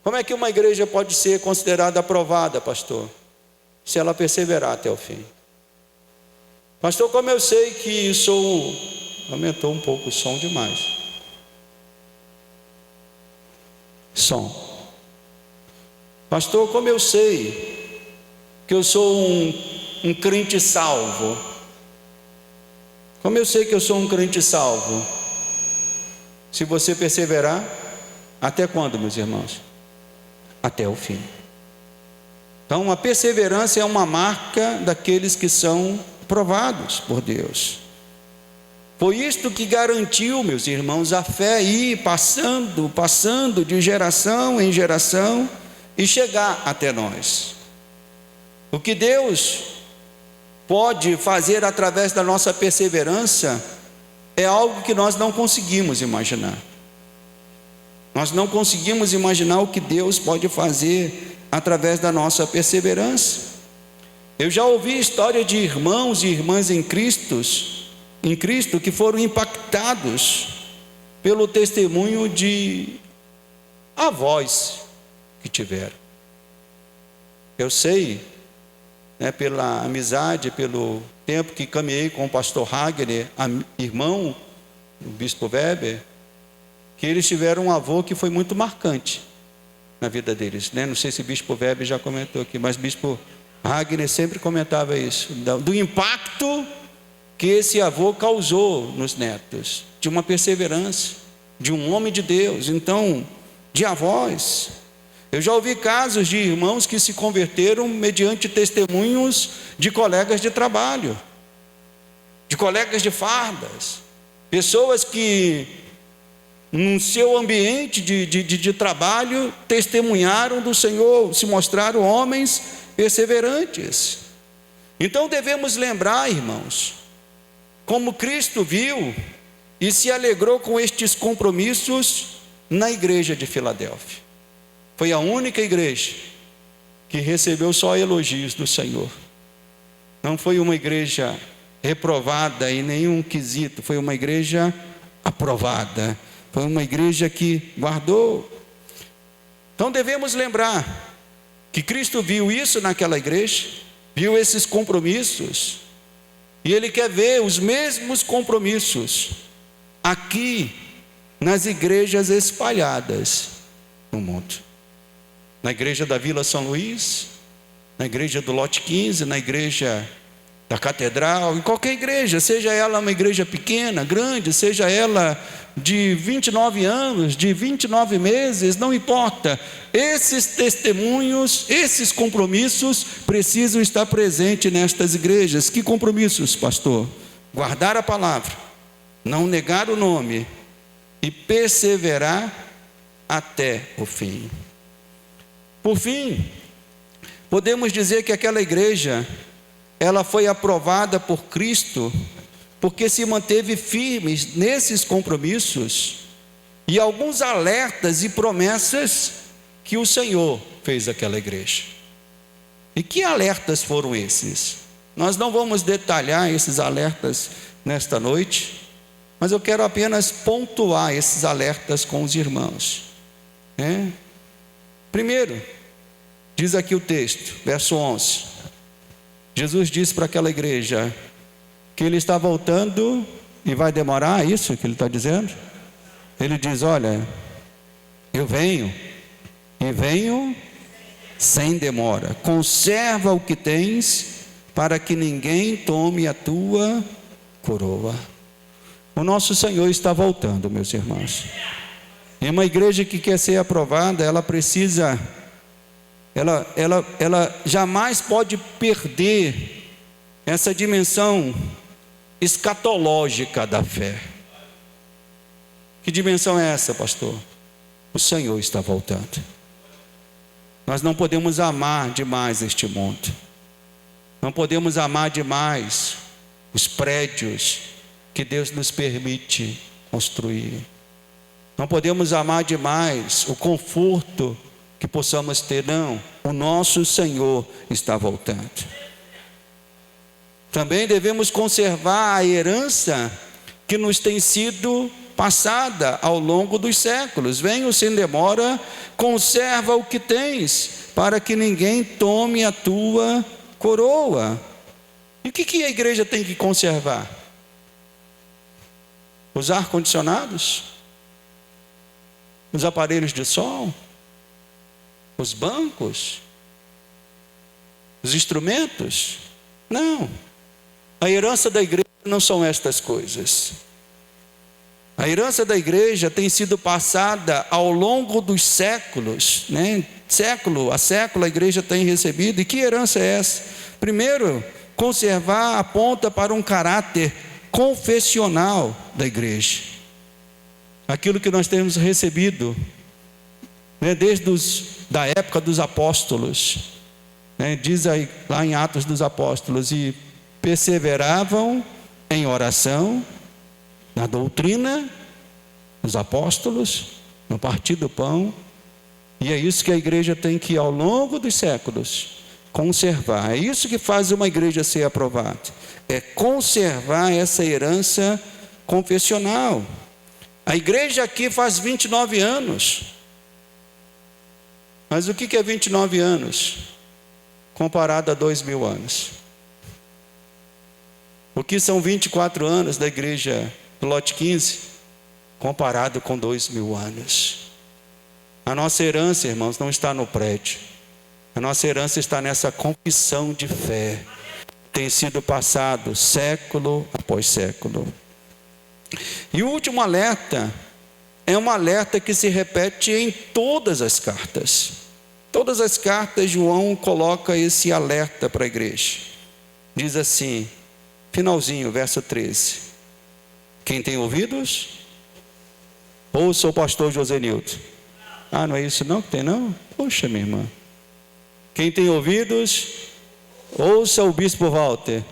Como é que uma igreja pode ser considerada aprovada, pastor? Se ela perseverar até o fim. Pastor, como eu sei que aumentou um pouco o som demais. Pastor, como eu sei que eu sou um crente salvo? Como eu sei que eu sou um crente salvo? Se você perseverar, até quando, meus irmãos? Até o fim. Então a perseverança é uma marca daqueles que são provados por Deus. Foi isto que garantiu, meus irmãos, a fé ir passando de geração em geração e chegar até nós. O que Deus pode fazer através da nossa perseverança é algo que nós não conseguimos imaginar. Nós não conseguimos imaginar o que Deus pode fazer através da nossa perseverança. Eu já ouvi história de irmãos e irmãs em Cristo que foram impactados pelo testemunho de avós que tiveram. Eu sei, pela amizade, pelo tempo que caminhei com o pastor Hagner, irmão do bispo Weber, que eles tiveram um avô que foi muito marcante na vida deles, Não sei se o bispo Weber já comentou aqui, mas o bispo Hagner sempre comentava isso, do impacto que esse avô causou nos netos, de uma perseverança, de um homem de Deus, então, de avós. Eu já ouvi casos de irmãos que se converteram mediante testemunhos de colegas de trabalho, de colegas de fardas, pessoas que no seu ambiente de trabalho testemunharam do Senhor, se mostraram homens perseverantes. Então devemos lembrar, irmãos, como Cristo viu e se alegrou com estes compromissos na igreja de Filadélfia. Foi a única igreja que recebeu só elogios do Senhor. Não foi uma igreja reprovada em nenhum quesito, foi uma igreja aprovada, foi uma igreja que guardou. Então devemos lembrar que Cristo viu isso naquela igreja, viu esses compromissos, e Ele quer ver os mesmos compromissos aqui nas igrejas espalhadas no mundo. Na igreja da Vila São Luís, na igreja do Lote 15, na igreja da Catedral, em qualquer igreja, seja ela uma igreja pequena, grande, seja ela de 29 anos, de 29 meses, não importa. Esses testemunhos, esses compromissos precisam estar presentes nestas igrejas. Que compromissos, pastor? Guardar a palavra, não negar o nome e perseverar até o fim. Por fim, podemos dizer que aquela igreja ela foi aprovada por Cristo, porque se manteve firme nesses compromissos e alguns alertas e promessas que o Senhor fez àquela igreja. E que alertas foram esses? Nós não vamos detalhar esses alertas nesta noite, mas eu quero apenas pontuar esses alertas com os irmãos. Primeiro, diz aqui o texto, verso 11. Jesus disse para aquela igreja que Ele está voltando e vai demorar, é isso que Ele está dizendo? Ele diz: olha, eu venho, e venho sem demora. Conserva o que tens, para que ninguém tome a tua coroa. O nosso Senhor está voltando, meus irmãos. E uma igreja que quer ser aprovada, ela precisa, ela jamais pode perder essa dimensão escatológica da fé. Que dimensão é essa, pastor? O Senhor está voltando. Nós não podemos amar demais este mundo. Não podemos amar demais os prédios que Deus nos permite construir. Não podemos amar demais o conforto que possamos ter. Não, o nosso Senhor está voltando. Também devemos conservar a herança que nos tem sido passada ao longo dos séculos. Venho sem demora, conserva o que tens, para que ninguém tome a tua coroa. E o que a igreja tem que conservar? Os ar-condicionados? Os aparelhos de som? Os bancos? Os instrumentos? Não. A herança da igreja não são estas coisas. A herança da igreja tem sido passada ao longo dos séculos, século a século a igreja tem recebido. E que herança é essa? Primeiro, conservar aponta para um caráter confessional da igreja. Aquilo que nós temos recebido, desde da época dos apóstolos, diz aí, lá em Atos dos Apóstolos: e perseveravam em oração, na doutrina dos apóstolos, no partir do pão. E é isso que a igreja tem que, ao longo dos séculos, conservar. É isso que faz uma igreja ser aprovada, é conservar essa herança confessional. A igreja aqui faz 29 anos. Mas o que é 29 anos comparado a 2000 anos? O que são 24 anos da igreja do lote 15 comparado com 2000 anos? A nossa herança, irmãos, não está no prédio. A nossa herança está nessa confissão de fé. Tem sido passado século após século. E o último alerta é um alerta que se repete em todas as cartas. Todas as cartas João coloca esse alerta para a igreja. Diz assim, finalzinho, verso 13: quem tem ouvidos, ouça o pastor Josenildo. Ah, não é isso não que tem não? Poxa, minha irmã. Quem tem ouvidos, ouça o bispo Walter.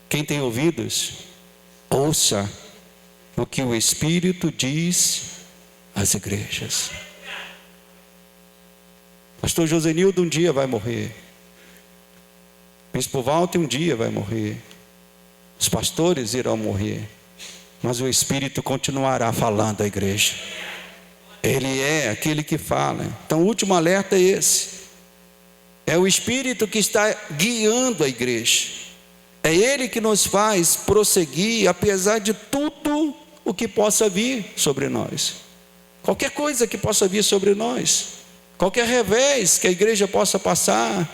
Quem tem ouvidos, ouça o que o Espírito diz às igrejas. Pastor Josenildo um dia vai morrer. Bispo Walter um dia vai morrer. Os pastores irão morrer. Mas o Espírito continuará falando à igreja. Ele é aquele que fala. Então o último alerta é esse. É o Espírito que está guiando a igreja. É Ele que nos faz prosseguir, apesar de tudo o que possa vir sobre nós. Qualquer coisa que possa vir sobre nós. Qualquer revés que a igreja possa passar.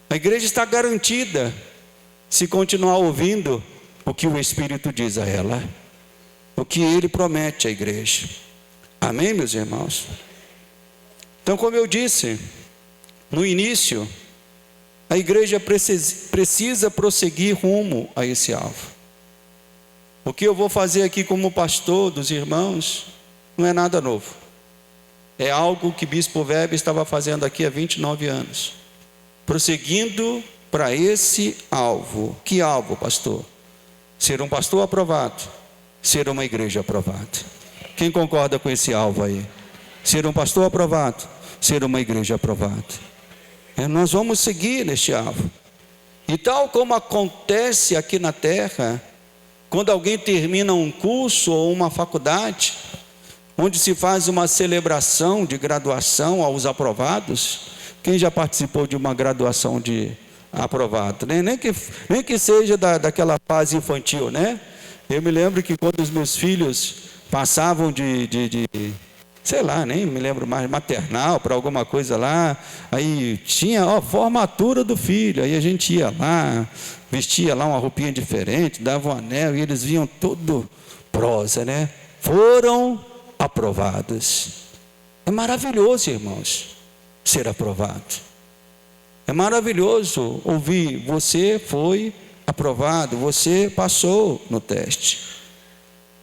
A igreja está garantida se continuar ouvindo o que o Espírito diz a ela. O que Ele promete à igreja. Amém, meus irmãos? Então, como eu disse no início, a igreja precisa prosseguir rumo a esse alvo. O que eu vou fazer aqui como pastor dos irmãos não é nada novo. É algo que Bispo Weber estava fazendo aqui há 29 anos. prosseguindo para esse alvo. Que alvo, pastor? Ser um pastor aprovado, ser uma igreja aprovada. Quem concorda com esse alvo aí? Ser um pastor aprovado, ser uma igreja aprovada. Nós vamos seguir neste alvo. E tal como acontece aqui na terra, quando alguém termina um curso ou uma faculdade, onde se faz uma celebração de graduação aos aprovados. Quem já participou de uma graduação de aprovado? Nem que seja daquela fase infantil, né? Eu me lembro que quando os meus filhos passavam sei lá, nem me lembro mais, maternal, para alguma coisa lá, aí tinha formatura do filho, aí a gente ia lá, vestia lá uma roupinha diferente, dava um anel, e eles vinham todo prosa, né? Foram aprovados. É maravilhoso, irmãos, ser aprovado. É maravilhoso ouvir: você foi aprovado, você passou no teste.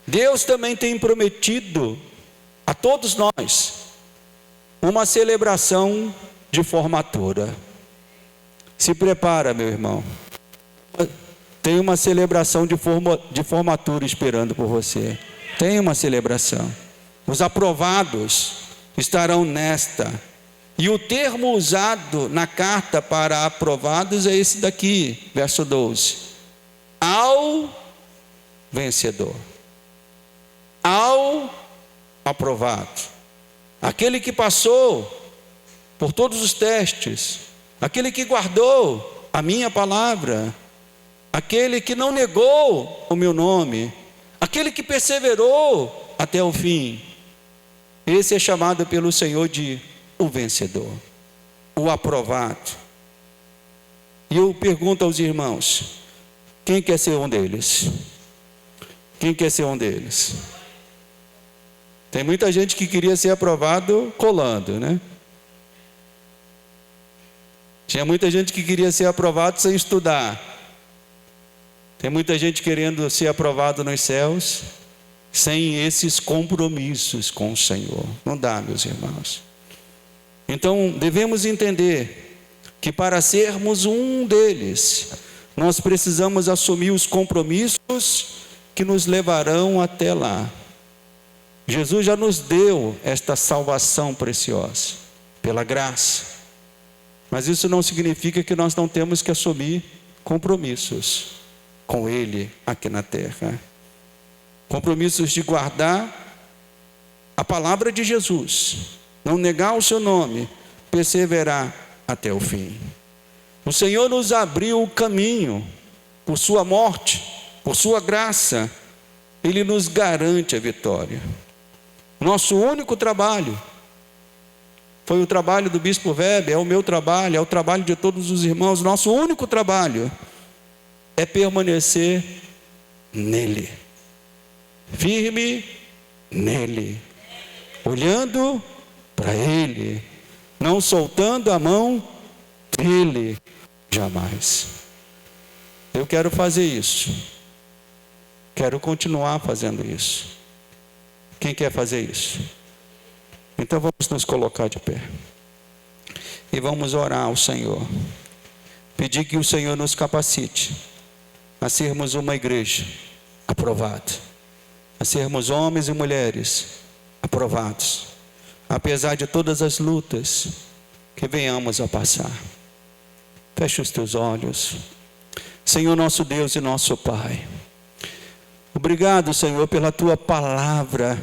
Deus também tem prometido a todos nós uma celebração de formatura. Se prepara, meu irmão. Tem uma celebração de formatura esperando por você. Tem uma celebração. Os aprovados estarão nesta. E o termo usado na carta para aprovados é esse daqui, verso 12. Ao vencedor. Ao aprovado. Aquele que passou por todos os testes. Aquele que guardou a minha palavra. Aquele que não negou o meu nome. Aquele que perseverou até o fim. Esse é chamado pelo Senhor de o vencedor, o aprovado. E eu pergunto aos irmãos: quem quer ser um deles? Quem quer ser um deles? Tem muita gente que queria ser aprovado colando, né? Tinha muita gente que queria ser aprovado sem estudar. Tem muita gente querendo ser aprovado nos céus sem esses compromissos com o Senhor. Não dá, meus irmãos. Então devemos entender que para sermos um deles, nós precisamos assumir os compromissos que nos levarão até lá. Jesus já nos deu esta salvação preciosa, pela graça. Mas isso não significa que nós não temos que assumir compromissos com Ele aqui na terra. Compromissos de guardar a palavra de Jesus, não negar o seu nome, perseverar até o fim. O Senhor nos abriu o caminho por sua morte, por sua graça. Ele nos garante a vitória. Nosso único trabalho foi o trabalho do bispo Weber, é o meu trabalho, é o trabalho de todos os irmãos. Nosso único trabalho é permanecer nele, firme nele, olhando para ele, não soltando a mão dele jamais. Eu quero fazer isso, quero continuar fazendo isso. Quem quer fazer isso? Então vamos nos colocar de pé e vamos orar ao Senhor, pedir que o Senhor nos capacite a sermos uma igreja aprovada, a sermos homens e mulheres aprovados, apesar de todas as lutas que venhamos a passar. Feche os teus olhos. Senhor nosso Deus e nosso Pai, obrigado, Senhor, pela tua palavra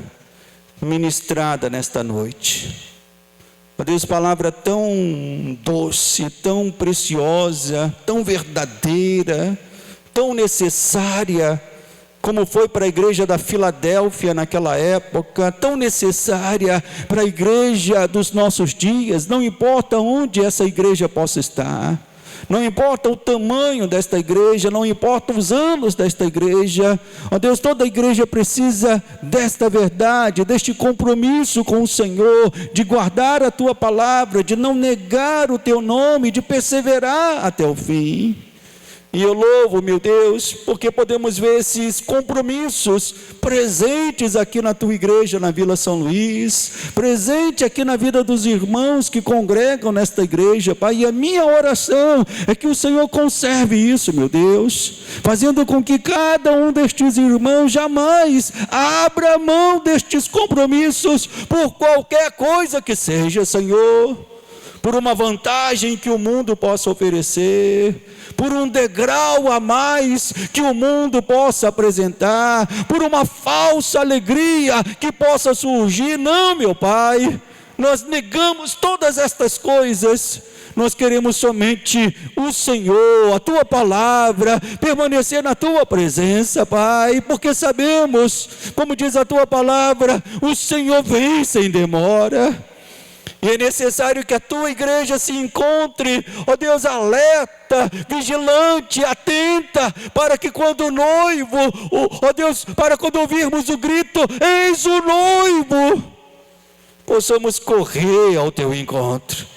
ministrada nesta noite. Ó Deus, palavra tão doce, tão preciosa, tão verdadeira, tão necessária, como foi para a igreja da Filadélfia naquela época, tão necessária para a igreja dos nossos dias. Não importa onde essa igreja possa estar, não importa o tamanho desta igreja, não importa os anos desta igreja, ó Deus, toda a igreja precisa desta verdade, deste compromisso com o Senhor, de guardar a tua palavra, de não negar o teu nome, de perseverar até o fim. E eu louvo, meu Deus, porque podemos ver esses compromissos presentes aqui na tua igreja, na Vila São Luís, presente aqui na vida dos irmãos que congregam nesta igreja, Pai. E a minha oração é que o Senhor conserve isso, meu Deus, fazendo com que cada um destes irmãos jamais abra mão destes compromissos por qualquer coisa que seja, Senhor, por uma vantagem que o mundo possa oferecer, por um degrau a mais que o mundo possa apresentar, por uma falsa alegria que possa surgir. Não, meu Pai, nós negamos todas estas coisas. Nós queremos somente o Senhor, a Tua palavra, permanecer na Tua presença, Pai, porque sabemos, como diz a Tua palavra, o Senhor vem sem demora. E é necessário que a tua igreja se encontre, ó Deus, alerta, vigilante, atenta, para que quando o noivo, ó Deus, para quando ouvirmos o grito, eis o noivo, possamos correr ao teu encontro,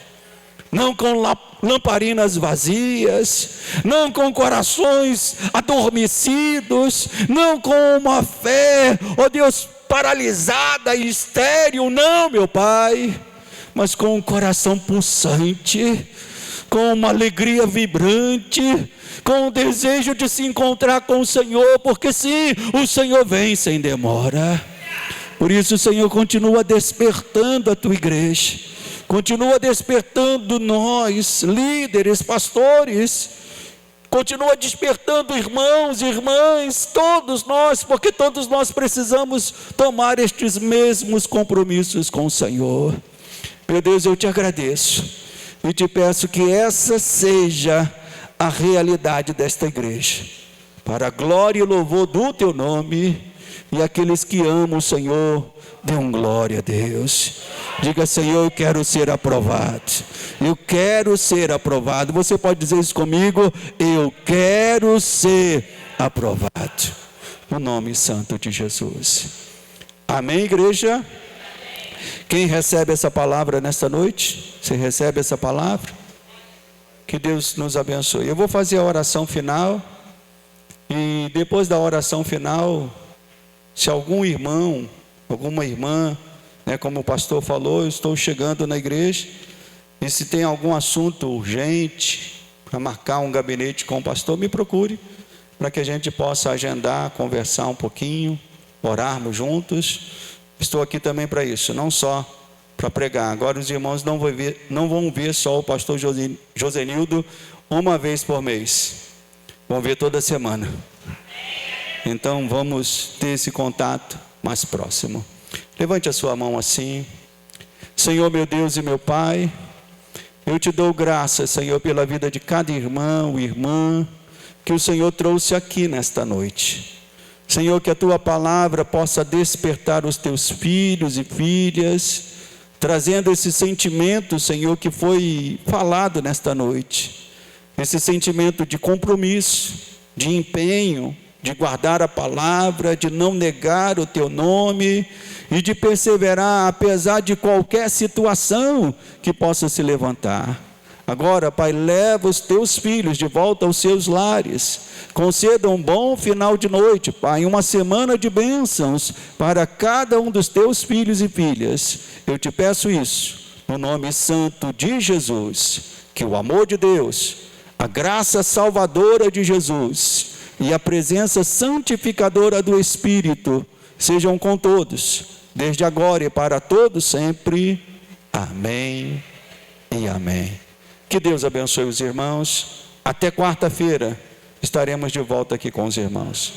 não com lamparinas vazias, não com corações adormecidos, não com uma fé, ó Deus, paralisada e estéril, não, meu Pai, mas com um coração pulsante, com uma alegria vibrante, com o desejo de se encontrar com o Senhor, porque sim, o Senhor vem sem demora. Por isso, Senhor, continua despertando a tua igreja, continua despertando nós, líderes, pastores, continua despertando irmãos e irmãs, todos nós, porque todos nós precisamos tomar estes mesmos compromissos com o Senhor. Meu Deus, eu te agradeço e te peço que essa seja a realidade desta igreja, para a glória e louvor do teu nome. E aqueles que amam o Senhor, dêem glória a Deus. Diga: Senhor, eu quero ser aprovado, eu quero ser aprovado. Você pode dizer isso comigo? Eu quero ser aprovado, no nome santo de Jesus. Amém, igreja? Quem recebe essa palavra nesta noite? Você recebe essa palavra? Que Deus nos abençoe. Eu vou fazer a oração final, e depois da oração final, se algum irmão, alguma irmã, como o pastor falou, eu estou chegando na igreja, e se tem algum assunto urgente para marcar um gabinete com o pastor, me procure, para que a gente possa agendar, conversar um pouquinho, orarmos juntos. Estou aqui também para isso, não só para pregar. Agora os irmãos não vão ver só o pastor Josenildo uma vez por mês, vão ver toda semana. Então vamos ter esse contato mais próximo. Levante a sua mão assim. Senhor, meu Deus e meu Pai, eu te dou graças, Senhor, pela vida de cada irmão e irmã que o Senhor trouxe aqui nesta noite. Senhor, que a tua palavra possa despertar os teus filhos e filhas, trazendo esse sentimento, Senhor, que foi falado nesta noite, esse sentimento de compromisso, de empenho, de guardar a palavra, de não negar o teu nome e de perseverar apesar de qualquer situação que possa se levantar. Agora, Pai, leva os teus filhos de volta aos seus lares, conceda um bom final de noite, Pai, uma semana de bênçãos para cada um dos teus filhos e filhas. Eu te peço isso, no nome santo de Jesus, que o amor de Deus, a graça salvadora de Jesus e a presença santificadora do Espírito sejam com todos, desde agora e para todos sempre. Amém e amém. Que Deus abençoe os irmãos. Até quarta-feira estaremos de volta aqui com os irmãos.